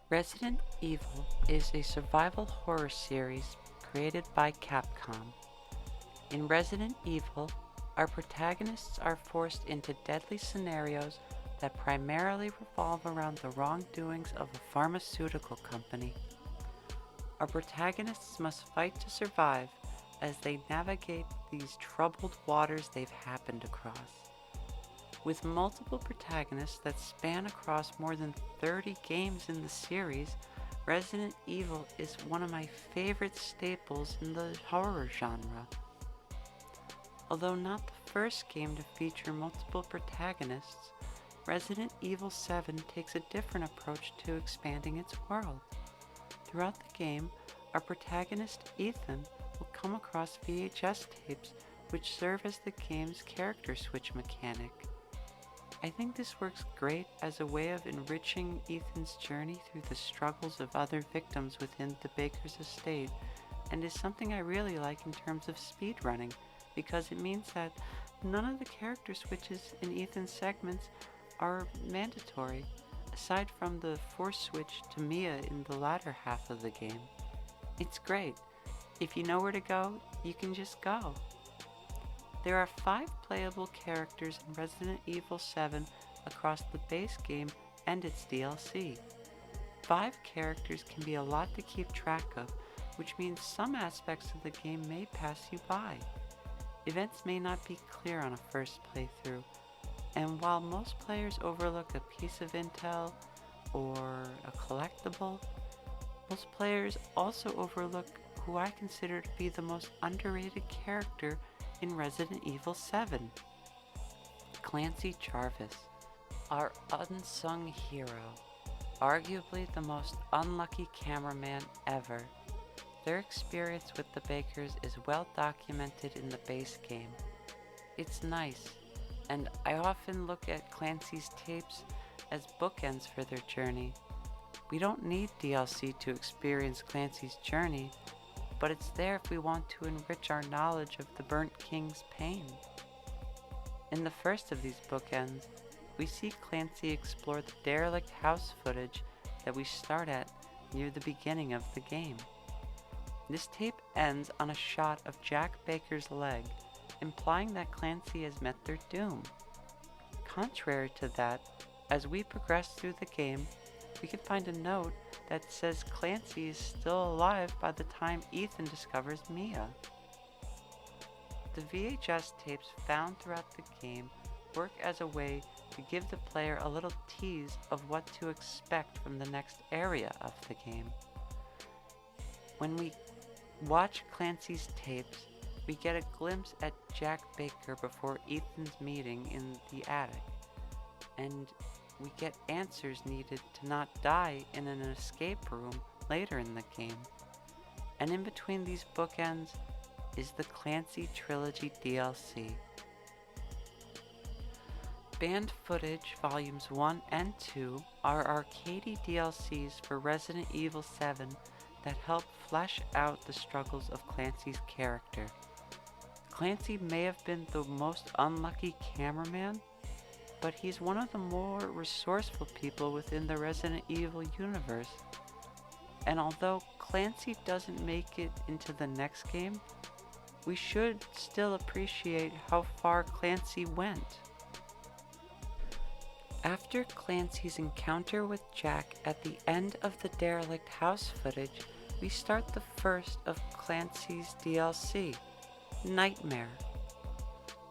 Resident Evil is a survival horror series created by Capcom. In Resident Evil, our protagonists are forced into deadly scenarios that primarily revolve around the wrongdoings of a pharmaceutical company. Our protagonists must fight to survive as they navigate these troubled waters they've happened across. With multiple protagonists that span across more than 30 games in the series, Resident Evil is one of my favorite staples in the horror genre. Although not the first game to feature multiple protagonists, Resident Evil VII takes a different approach to expanding its world. Throughout the game, our protagonist Ethan will come across VHS tapes which serve as the game's character switch mechanic. I think this works great as a way of enriching Ethan's journey through the struggles of other victims within the Baker's estate, and is something I really like in terms of speedrunning, because it means that none of the character switches in Ethan's segments are mandatory, aside from the force switch to Mia in the latter half of the game. It's great. If you know where to go, you can just go. There are 5 playable characters in Resident Evil VII across the base game and its DLC. 5 characters can be a lot to keep track of, which means some aspects of the game may pass you by. Events may not be clear on a first playthrough, and while most players overlook a piece of intel or a collectible, most players also overlook who I consider to be the most underrated character in Resident Evil VII, Clancy Jarvis, our unsung hero, arguably the most unlucky cameraman ever. Their experience with the Bakers is well documented in the base game. It's nice, and I often look at Clancy's tapes as bookends for their journey. We don't need DLC to experience Clancy's journey, but it's there if we want to enrich our knowledge of the Burnt King's pain. In the first of these bookends, we see Clancy explore the derelict house footage that we start at near the beginning of the game. This tape ends on a shot of Jack Baker's leg, implying that Clancy has met their doom. Contrary to that, as we progress through the game, we can find a note that says Clancy is still alive by the time Ethan discovers Mia. The VHS tapes found throughout the game work as a way to give the player a little tease of what to expect from the next area of the game. When we watch Clancy's tapes, we get a glimpse at Jack Baker before Ethan's meeting in the attic, and we get answers needed to not die in an escape room later in the game. And in between these bookends is the Clancy Trilogy DLC. Banned Footage Volumes 1 and 2 are arcadey DLCs for Resident Evil VII that help flesh out the struggles of Clancy's character. Clancy may have been the most unlucky cameraman, but he's one of the more resourceful people within the Resident Evil universe. And although Clancy doesn't make it into the next game, we should still appreciate how far Clancy went. After Clancy's encounter with Jack at the end of the derelict house footage, we start the first of Clancy's DLC, Nightmare.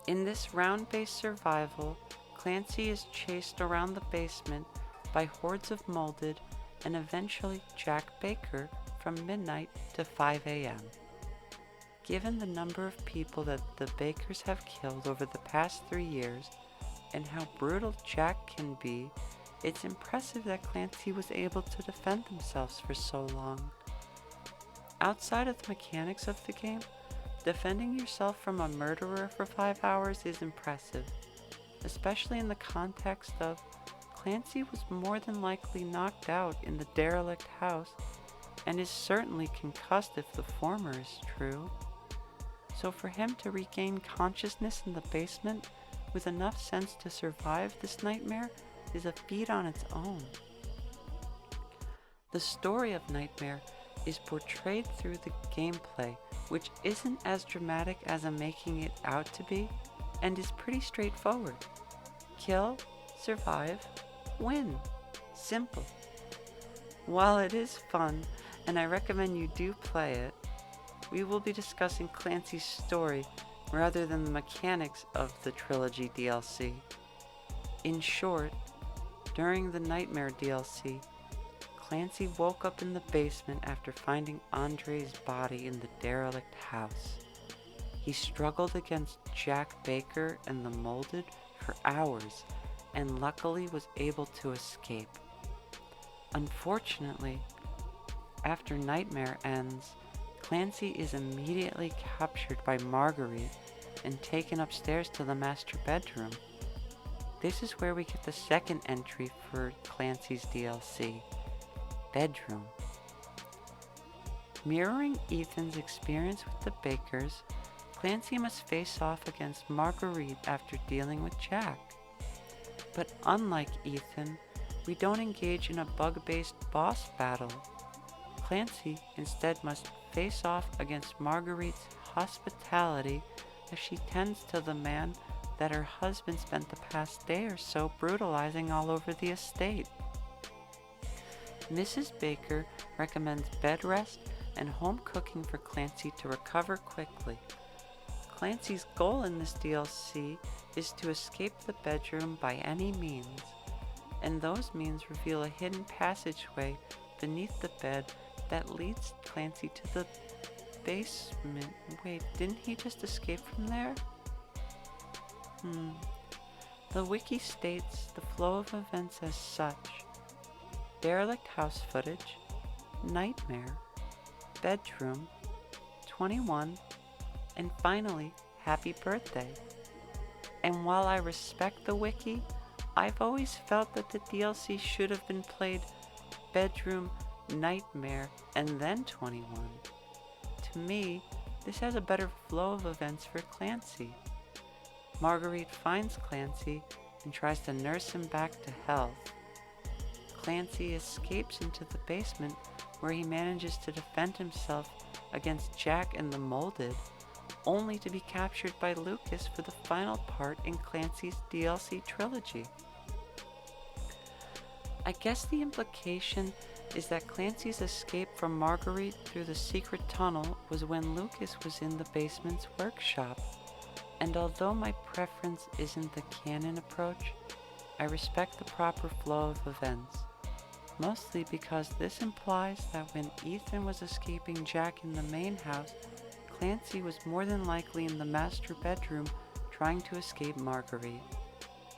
In this round-based survival, Clancy is chased around the basement by hordes of molded and eventually Jack Baker from midnight to 5 a.m. Given the number of people that the Bakers have killed over the past 3 years and how brutal Jack can be, it's impressive that Clancy was able to defend themselves for so long. Outside of the mechanics of the game, defending yourself from a murderer for 5 hours is impressive, especially in the context of Clancy was more than likely knocked out in the derelict house and is certainly concussed if the former is true. So for him to regain consciousness in the basement with enough sense to survive this nightmare is a feat on its own. The story of Nightmare is portrayed through the gameplay, which isn't as dramatic as I'm making it out to be, and is pretty straightforward. Kill, survive, win. Simple. While it is fun, and I recommend you do play it, we will be discussing Clancy's story rather than the mechanics of the trilogy DLC. In short, during the Nightmare DLC, Clancy woke up in the basement after finding Andre's body in the derelict house. He struggled against Jack Baker and the Molded for hours, and luckily was able to escape. Unfortunately, after Nightmare ends, Clancy is immediately captured by Marguerite and taken upstairs to the master bedroom. This is where we get the second entry for Clancy's DLC, Bedroom. Mirroring Ethan's experience with the Bakers, Clancy must face off against Marguerite after dealing with Jack. But unlike Ethan, we don't engage in a bug-based boss battle. Clancy instead must face off against Marguerite's hospitality as she tends to the man that her husband spent the past day or so brutalizing all over the estate. Mrs. Baker recommends bed rest and home cooking for Clancy to recover quickly. Clancy's goal in this DLC is to escape the bedroom by any means, and those means reveal a hidden passageway beneath the bed that leads Clancy to the basement. Wait, didn't he just escape from there? The wiki states the flow of events as such: derelict house footage, nightmare, bedroom, 21, and finally, happy birthday. And while I respect the wiki, I've always felt that the DLC should have been played bedroom, nightmare, and then 21. To me, this has a better flow of events for Clancy. Marguerite finds Clancy and tries to nurse him back to health. Clancy escapes into the basement where he manages to defend himself against Jack and the Molded, only to be captured by Lucas for the final part in Clancy's DLC trilogy. I guess the implication is that Clancy's escape from Marguerite through the secret tunnel was when Lucas was in the basement's workshop, and although my preference isn't the canon approach, I respect the proper flow of events, mostly because this implies that when Ethan was escaping Jack in the main house, Clancy was more than likely in the master bedroom trying to escape Marguerite,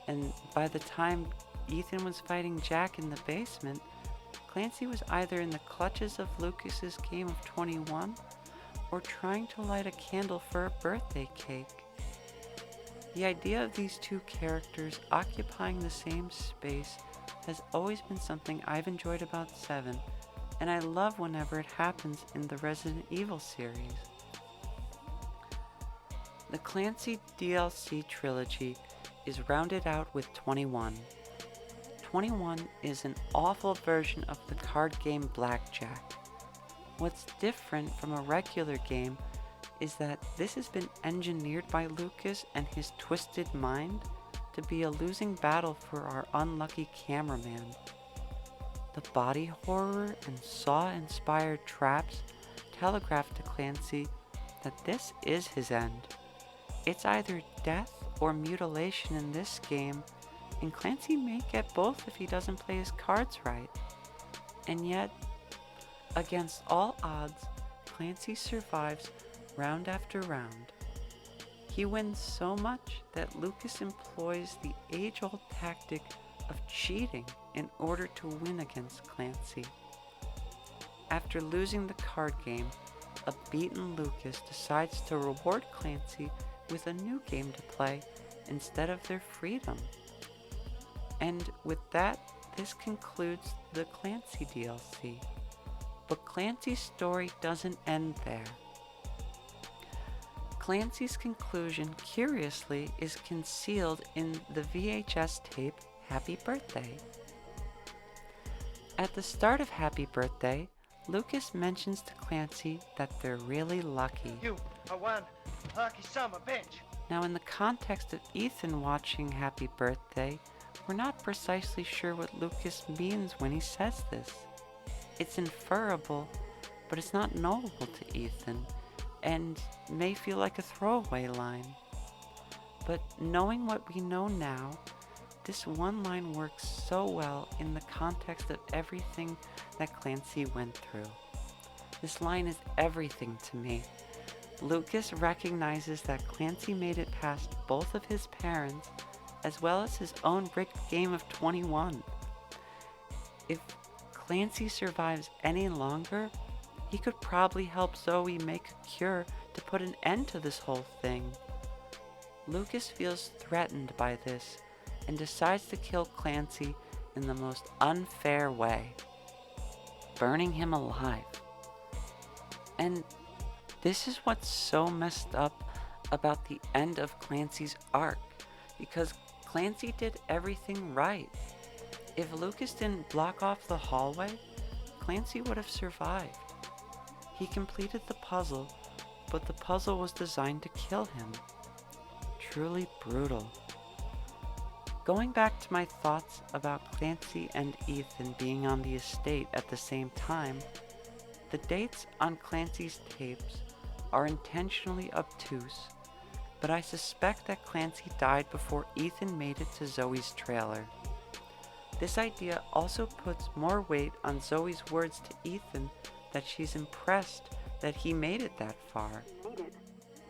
and by the time Ethan was fighting Jack in the basement, Clancy was either in the clutches of Lucas's game of 21 or trying to light a candle for a birthday cake. The idea of these two characters occupying the same space has always been something I've enjoyed about 7, and I love whenever it happens in the Resident Evil series. The Clancy DLC trilogy is rounded out with 21. 21 is an awful version of the card game Blackjack. What's different from a regular game is that this has been engineered by Lucas and his twisted mind to be a losing battle for our unlucky cameraman. The body horror and Saw-inspired traps telegraph to Clancy that this is his end. It's either death or mutilation in this game, and Clancy may get both if he doesn't play his cards right. And yet, against all odds, Clancy survives round after round. He wins so much that Lucas employs the age-old tactic of cheating in order to win against Clancy. After losing the card game, a beaten Lucas decides to reward Clancy with a new game to play instead of their freedom. And with that, this concludes the Clancy DLC. But Clancy's story doesn't end there. Clancy's conclusion, curiously, is concealed in the VHS tape Happy Birthday. At the start of Happy Birthday, Lucas mentions to Clancy that they're really lucky. You are one lucky son of a bitch. Now, in the context of Ethan watching Happy Birthday, we're not precisely sure what Lucas means when he says this. It's inferable, but it's not knowable to Ethan, and may feel like a throwaway line. But knowing what we know now, this one line works so well in the context of everything that Clancy went through. This line is everything to me. Lucas recognizes that Clancy made it past both of his parents, as well as his own rigged game of 21. If Clancy survives any longer, he could probably help Zoe make a cure to put an end to this whole thing. Lucas feels threatened by this and decides to kill Clancy in the most unfair way, burning him alive. And this is what's so messed up about the end of Clancy's arc, because Clancy did everything right. If Lucas didn't block off the hallway, Clancy would have survived. He completed the puzzle, but the puzzle was designed to kill him. Truly brutal. Going back to my thoughts about Clancy and Ethan being on the estate at the same time, the dates on Clancy's tapes are intentionally obtuse, but I suspect that Clancy died before Ethan made it to Zoe's trailer. This idea also puts more weight on Zoe's words to Ethan that she's impressed that he made it that far. Made it.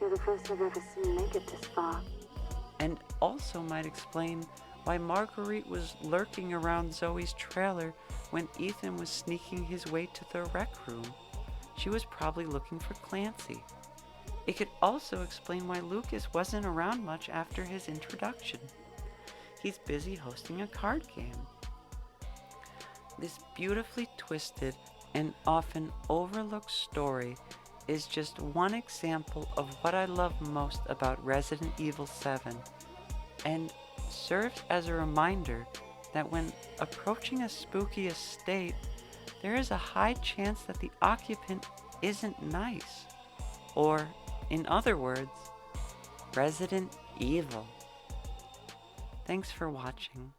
You're the first I've ever seen make it this far. And also might explain why Marguerite was lurking around Zoe's trailer when Ethan was sneaking his way to the rec room. She was probably looking for Clancy. It could also explain why Lucas wasn't around much after his introduction. He's busy hosting a card game. This beautifully twisted and often overlooked story is just one example of what I love most about Resident Evil VII, and serves as a reminder that when approaching a spooky estate, there is a high chance that the occupant isn't nice, or, in other words, Resident Evil. Thanks for watching.